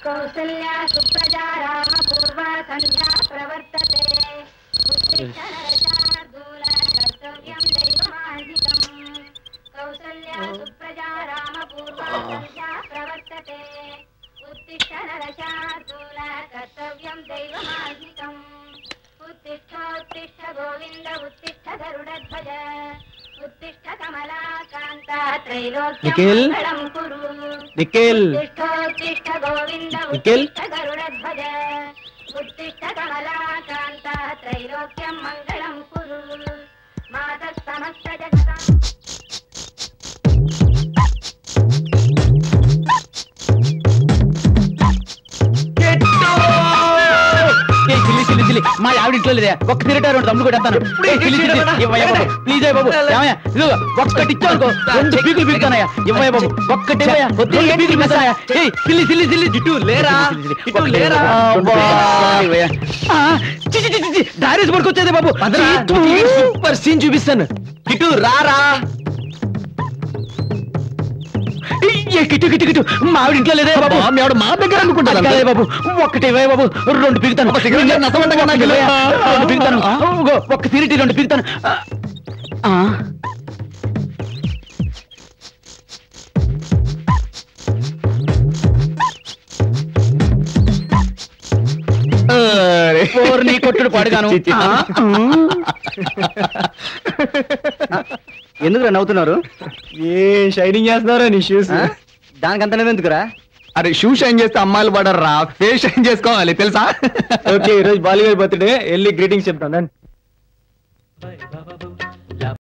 కౌసల్యా సుప్రజా రామ పూర్వ సంధ్యా ప్రవర్తతే ఉత్తిష్ఠనరశార్దూల కర్తవ్యం దైవమాన్వితం కౌసల్యా సుప్రజా రామ పూర్వ సంధ్యా ప్రవర్తతే ఉత్తిష్ఠనరశార్దూల కర్తవ్యం దైవమాన్వితం ఉత్తిష్ఠోత్తిష్ఠ గోవింద ఉత్తిష్ఠ గరుడధ్వజ ఉత్తిష్ఠ కమలాకాంత త్రైలోక్యమంగళం కురు ఉత్తిష్ఠోత్తిష్ఠ గోవింద ఉత్తిష్ఠ గరుడధ్వజ ఉత్తిష్ఠ కమలాకాంత త్రైలోక్యం మంగళం కురు మాతః సమస్త జగతాం మా ఆవిడింట్లో లేదే ఒక్క తిరటారు తమ్ముడు కూడా ప్లీజ్ బాబు ఒక్కటి ఇచ్చానుకో 2 పీకులు పీకుతానయ్యా ఇవ్వయ్య బాబు ఒక్కటి డైరెక్ట్ పడుకొచ్చేదే బాబు సూపర్ సీన్ చూపిస్తాను ఇటు రారా కిట్టు కిట్టు కిట్టు మా ఆవిడ ఇంట్లో లేదే బాబు ఆవిడ మా దగ్గర అనుకుంటా బాబు ఒక్కటే బాబు 2 పీకుతాను 2 పీకుతాను ఒక్క తిరిగి 2 పీకుతాను నీ కొట్టుడు పడగాను ఎందుకురా నవ్వుతున్నారు ఏ షైనింగ్ చేస్తున్నారా నీ షూస్ దానికంత ఎందుకురా అరే షూ షైన్ చేస్తే అమ్మాయిలు పడరా ఫేస్ షైన్ చేసుకోవాలి తెలుసా ఓకే ఈరోజు బాలీవుడ్ బర్త్డే వెళ్ళి గ్రీటింగ్స్ చెప్తాను